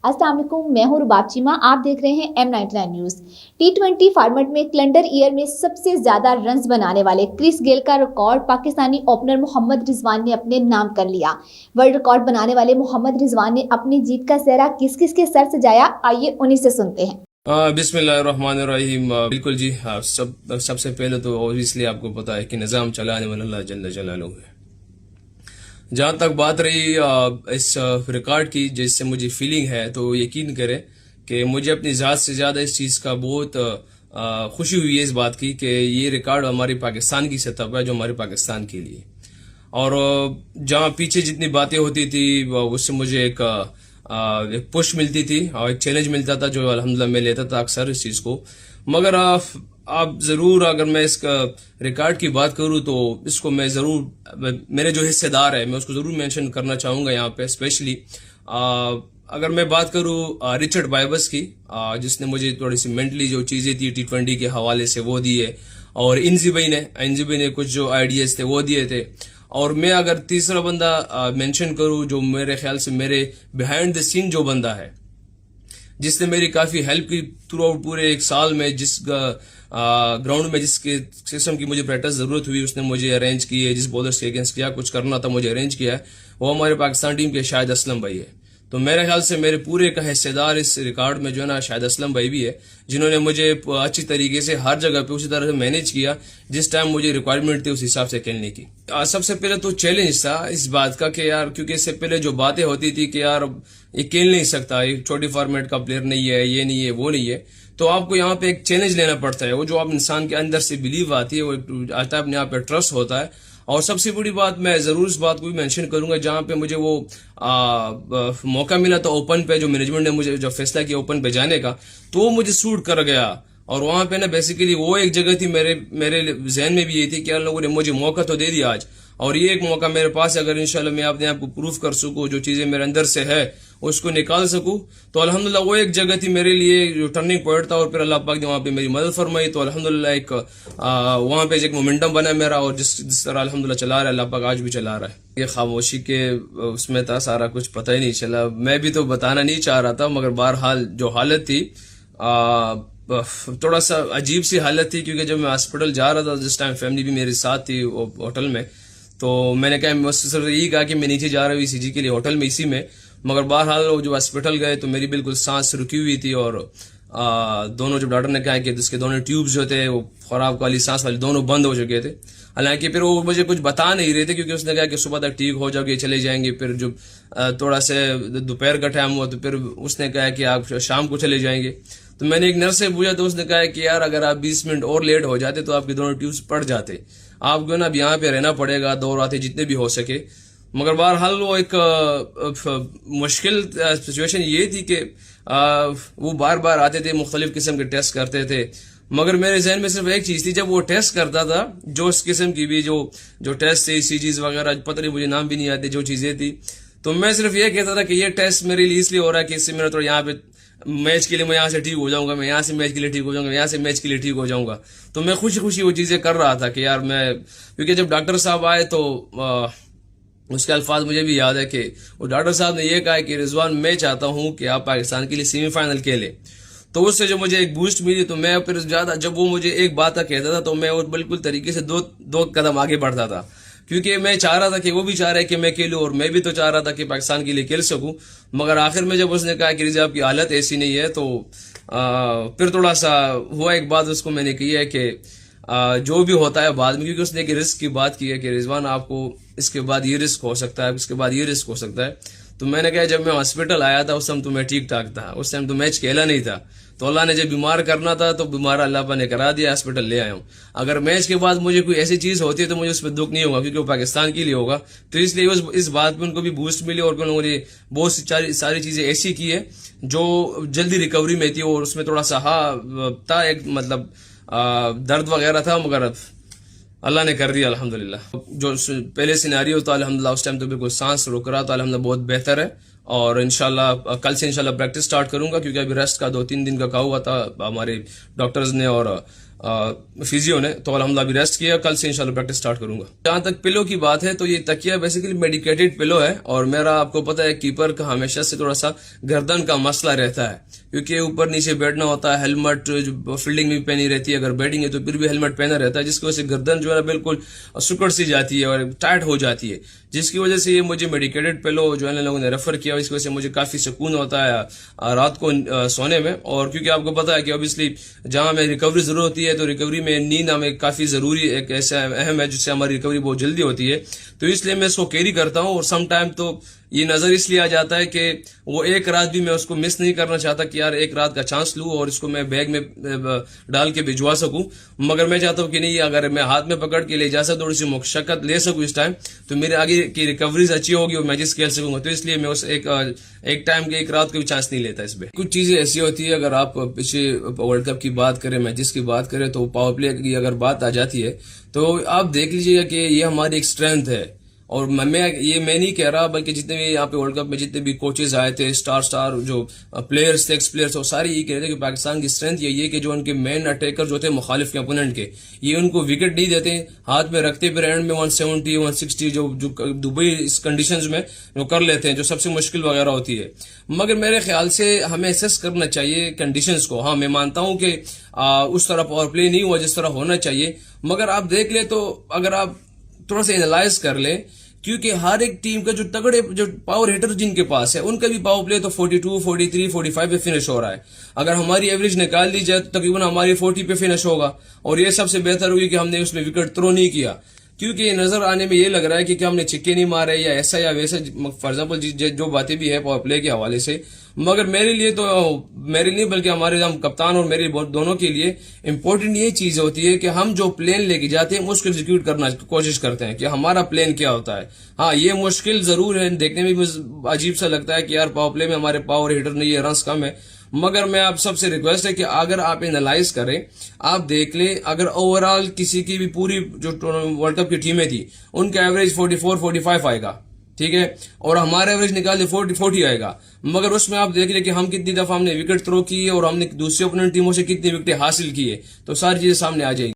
अस्सलाम वालेकुम, मैं हूं रुबाब चीमा। आप देख रहे हैं M99 न्यूज़। T20 फॉर्मेट में कैलेंडर ईयर में सबसे ज्यादा रन्स बनाने वाले क्रिस गेल का रिकॉर्ड पाकिस्तानी ओपनर मोहम्मद रिजवान ने अपने नाम कर लिया। वर्ल्ड रिकॉर्ड बनाने वाले मोहम्मद रिजवान ने अपनी जीत का सेहरा किस किस के सर सजाया, आइए उन्हीं से सुनते हैं। बिस्मिल्लाहिर्रहमानिर्रहीम। बिल्कुल जी, सबसे पहले तो ऑब्वियसली आपको पता है कि निज़ाम चलाने वाला अल्लाह जल्ल जलालुहू है। जहाँ तक बात रही इस रिकॉर्ड की, जिससे मुझे फीलिंग है, तो यकीन करें कि मुझे अपनी ज़ात से ज़्यादा इस चीज़ का बहुत खुशी हुई है इस बात की कि ये रिकॉर्ड हमारी पाकिस्तान की सतह पर है, जो हमारे पाकिस्तान के लिए। और जहाँ पीछे जितनी बातें होती थी उससे मुझे एक पुश मिलती थी और एक चैलेंज मिलता था, जो अल्हम्दुलिल्लाह मैं लेता था अक्सर इस चीज़ को। मगर आप ज़रूर, अगर मैं इसका रिकॉर्ड की बात करूँ तो इसको मैं ज़रूर, मेरे जो हिस्सेदार है मैं उसको ज़रूर मेंशन करना चाहूँगा यहाँ पे स्पेशली। अगर मैं बात करूँ रिचर्ड बाइबस की, जिसने मुझे थोड़ी सी मेंटली जो चीज़ें थी T20 के हवाले से वो दी है, और इंजी भाई ने कुछ जो आइडियाज़ थे वो दिए थे। और मैं अगर तीसरा बंदा मेंशन करूँ, जो मेरे ख्याल से मेरे बिहाइंड द सीन जो बंदा है, जिसने मेरी काफ़ी हेल्प की थ्रू आउट पूरे एक साल में, जिस ग्राउंड में जिसके किस्म की मुझे प्रैक्टिस ज़रूरत हुई उसने मुझे अरेंज की है, जिस बॉलर्स के अगेंस्ट क्या कुछ करना था मुझे अरेंज किया है, वो हमारे पाकिस्तान टीम के शाहिद असलम भाई है। तो मेरे ख्याल से मेरे पूरे का हिस्सेदार इस रिकॉर्ड में जो है ना शाहिद असलम भाई भी है, जिन्होंने मुझे अच्छी तरीके से हर जगह पे उसी तरह से मैनेज किया जिस टाइम मुझे रिक्वायरमेंट थी उस हिसाब से खेलने की। सबसे पहले तो चैलेंज था इस बात का कि यार, क्योंकि इससे पहले जो बातें होती थी कि यार ये खेल नहीं सकता, ये छोटी फॉर्मेट का प्लेयर नहीं है, ये नहीं है, वो नहीं है, तो आपको यहाँ पे एक चैलेंज लेना पड़ता है। वो जो आप इंसान के अंदर से बिलीव आती है, वो आता है, अपने आप पे ट्रस्ट होता है। और सबसे बड़ी बात, मैं जरूर इस बात को भी मेंशन करूंगा, जहां पे मुझे वो मौका मिला था ओपन पे, जो मैनेजमेंट ने मुझे जो फैसला किया ओपन पे जाने का, तो वो मुझे सूट कर गया। और वहां पे ना बेसिकली वो एक जगह थी मेरे जहन में भी ये थी कि यार लोगों ने मुझे मौका तो दे दिया आज, और ये एक मौका मेरे पास है, अगर इंशाल्लाह मैं अपने आप को प्रूफ कर सकूं, जो चीजें मेरे अंदर से है उसको निकाल सकूं, तो अल्हम्दुलिल्लाह वो एक जगह थी मेरे लिए जो टर्निंग पॉइंट था। और फिर अल्लाह पाक ने वहां पे मेरी मदद फरमाई, तो अल्हम्दुलिल्लाह एक वहां पे एक मोमेंटम बना मेरा, और जिस तरह अल्हम्दुलिल्लाह चला रहा है अल्लाह पाक आज भी चला रहा है। ये खामोशी के उसमें था सारा कुछ, पता ही नहीं चला। मैं भी तो बताना नहीं चाह रहा था, मगर बहरहाल जो हालत थी थोड़ा सा अजीब सी हालत थी, क्योंकि जब मैं हॉस्पिटल जा रहा था जिस टाइम फैमिली भी मेरे साथ थी होटल में, तो मैंने कहा, मैं सिर्फ यही कहा कि मैं नीचे जा रहा हूँ ECG के लिए होटल में इसी में। मगर बहरहाल वो जो हॉस्पिटल गए तो मेरी बिल्कुल सांस रुकी हुई थी, और दोनों जब डॉक्टर ने कहा कि इसके दोनों ट्यूब्स जो थे वो खराब वाली सांस वाली दोनों बंद हो चुके थे। हालांकि फिर वो मुझे कुछ बता नहीं रहे थे, क्योंकि उसने कहा कि सुबह तक ठीक हो जाओगे, चले जाएंगे। फिर जब थोड़ा से दोपहर का टाइम हुआ तो फिर उसने कहा कि आप शाम को चले जाएंगे। तो मैंने एक नर्स से पूछा, तो उसने कहा कि यार अगर आप 20 मिनट और लेट हो जाते तो आपके दोनों ट्यूब्स पड़ जाते, आपको ना अब यहाँ पे रहना पड़ेगा 2 रातें जितने भी हो सके। मगर बहरहाल वो एक मुश्किल सिचुएशन ये थी कि वो बार बार आते थे, मुख्तलिफ किस्म के टेस्ट करते थे, मगर मेरे जहन में सिर्फ एक चीज थी, जब वो टेस्ट करता था, जो उस किस्म की भी जो टेस्ट थे, ECGs वगैरह, पता नहीं मुझे नाम भी नहीं आते, जो चीजें थी, तो मैं सिर्फ ये कहता था कि ये टेस्ट मेरे लिए इसलिए हो रहा है कि इससे मेरा थोड़ा यहाँ पे मैच के लिए मैं यहाँ से ठीक हो जाऊंगा, मैं यहाँ से मैच के लिए ठीक हो जाऊंगा, यहाँ से मैच के लिए ठीक हो जाऊंगा। तो मैं खुशी खुशी वो चीजें कर रहा था कि यार मैं, क्योंकि जब डॉक्टर साहब आए तो उसके अल्फाज मुझे भी याद है कि वो डॉक्टर साहब ने यह कहा कि रिजवान, मैं चाहता हूं कि आप पाकिस्तान के लिए सेमीफाइनल खेलें। तो उससे जो मुझे एक बूस्ट मिली, तो मैं फिर ज्यादा, जब वो मुझे एक बात कहता था तो मैं वो बिल्कुल तरीके से दो कदम आगे बढ़ता था, क्योंकि मैं चाह रहा था कि वो भी चाह रहा है कि मैं खेलूं, और मैं भी तो चाह रहा था कि पाकिस्तान के लिए खेल सकूं। मगर आखिर में जब उसने कहा कि रिजा आपकी हालत ऐसी नहीं है, तो फिर थोड़ा सा हुआ। एक बात उसको मैंने की है कि जो भी होता है बाद में, क्योंकि उसने एक रिस्क की बात की है कि रिजवान आपको इसके बाद ये रिस्क हो सकता है, इसके बाद ये रिस्क हो सकता है। तो मैंने कहा, जब मैं हॉस्पिटल आया था उस टाइम तो मैं ठीक ठाक था, उस टाइम तो मैच खेला नहीं था, तो अल्लाह ने जब बीमार करना था तो बीमार अल्लाह ने करा दिया, हॉस्पिटल ले आया हूँ। अगर मैच के बाद मुझे कोई ऐसी चीज होती है तो मुझे उस पर दुख नहीं होगा, क्योंकि वो पाकिस्तान के लिए होगा। तो इसलिए इस बात पे उनको भी बूस्ट मिली, और उन लोगों ने बहुत सारी चीजें ऐसी की है जो जल्दी रिकवरी में थी, और उसमें थोड़ा सा था एक मतलब दर्द वगैरह था, मगर अल्लाह ने कर दिया अल्हम्दुलिल्लाह। जो पहले सिनेरियो था अल्हम्दुलिल्लाह उस टाइम तो बिल्कुल सांस रुक रहा था, अल्हम्दुलिल्लाह बहुत बेहतर है। और इंशाल्लाह कल से इंशाल्लाह प्रैक्टिस स्टार्ट करूंगा, क्योंकि अभी रेस्ट का 2-3 दिन का कहा हुआ था हमारे डॉक्टर्स ने, और फिजियो ने, तो अल्हम्दुलिल्लाह अभी रेस्ट किया, कल से इंशाल्लाह प्रैक्टिस स्टार्ट करूंगा। जहां तक पिलो की बात है तो ये तकिया बेसिकली मेडिकेटेड पिलो है, और मेरा आपको पता है कीपर का हमेशा से थोड़ा सा गर्दन का मसला रहता है, क्योंकि ऊपर नीचे बैठना होता है, हेलमेट फील्डिंग में भी पहनी रहती है, अगर बैटिंग है तो फिर भी हेलमेट पहना रहता है, जिसकी वजह से गर्दन जो है ना बिल्कुल सुकड़ सी जाती है और टाइट हो जाती है, जिसकी वजह से ये मुझे मेडिकेटेड पिलो जो है ना लोगों ने रेफर किया, इसकी वजह से मुझे काफी सुकून होता है रात को सोने में। और क्योंकि आपको पता है कि ऑब्वियसली जहां हमें रिकवरी जरूर होती है, तो रिकवरी में नींद हमें काफी जरूरी एक ऐसा अहम है जिससे हमारी रिकवरी बहुत जल्दी होती है, तो इसलिए मैं इसको कैरी करता हूं। और सम टाइम तो ये नजर इसलिए आ जाता है कि वो एक रात भी मैं उसको मिस नहीं करना चाहता कि यार एक रात का चांस लूं और इसको मैं बैग में डाल के भिजवा सकूं, मगर मैं चाहता हूं कि नहीं, अगर मैं हाथ में पकड़ के ले जा सकता, थोड़ी सी मशक्कत ले सकूं इस टाइम, तो मेरे आगे की रिकवरीज अच्छी होगी और मैचेस खेल सकूंगा, तो इसलिए मैं उस एक टाइम के एक रात को भी चांस नहीं लेता इसमें। कुछ चीजें ऐसी होती है, अगर आप पिछले वर्ल्ड कप की बात करें, मैचेस की बात करें, तो पावर प्ले की अगर बात आ जाती है तो आप देख लीजिएगा कि ये हमारी एक स्ट्रेंथ है। और मैं नहीं कह रहा, बल्कि जितने भी यहाँ पे वर्ल्ड कप में जितने भी कोचेस आए थे, स्टार जो प्लेयर्स थे, एक्स प्लेयर्स, वो सारे यही कह रहे थे कि पाकिस्तान की स्ट्रेंथ यही है कि जो उनके मेन अटैकर जो थे मुखालिफ के अपोनेंट के, ये उनको विकेट नहीं देते, हाथ में रखते, फिर एंड में 170 160 जो दुबई इस कंडीशंस में जो कर लेते हैं, जो सबसे मुश्किल वगैरह होती है। मगर मेरे ख्याल से हमें एसेस करना चाहिए कंडीशंस को। हाँ, मैं मानता हूं कि उस तरह पावर प्ले नहीं हुआ जिस तरह होना चाहिए, मगर आप देख ले, तो अगर आप थोड़ा सा एनालाइज कर ले, क्योंकि हर एक टीम का जो तगड़े जो पावर हिटर जिनके पास है, उनका भी पावर प्ले तो 42 43 45 पे फिनिश हो रहा है। अगर हमारी एवरेज निकाल दी जाए तो तकरीबन हमारी 40 पे फिनिश होगा, और ये सबसे बेहतर होगी कि हमने उसमें विकेट थ्रो नहीं किया, क्योंकि नजर आने में ये लग रहा है कि क्या हमने छिक्के नहीं मारे या ऐसा या वैसा, फॉर एग्जाम्पल जो बातें भी है पावर प्ले के हवाले से। मगर मेरे लिए बल्कि हमारे हम कप्तान और मेरे दोनों के लिए इम्पोर्टेंट ये चीज होती है कि हम जो प्लान लेके जाते हैं उसको एग्जीक्यूट करना कोशिश करते हैं कि हमारा प्लान क्या होता है। हाँ, ये मुश्किल जरूर है, देखने में भी अजीब सा लगता है कि यार पावर प्ले में हमारे पावर हिटर नहीं है, रन्स कम है, मगर मैं आप सबसे रिक्वेस्ट है कि अगर आप एनालाइज करें, आप देख लें, अगर ओवरऑल किसी की भी पूरी जो वर्ल्ड कप की टीमें थी उनका एवरेज 44 45 आएगा, ठीक है, और हमारा एवरेज निकाल दे 40 आएगा, मगर उसमें आप देख ले कि हम कितनी दफा हमने विकेट थ्रो की है और हमने दूसरी ओपोनेंट टीमों से कितनी विकेटें हासिल की है, तो सारी चीजें सामने आ जाएगी।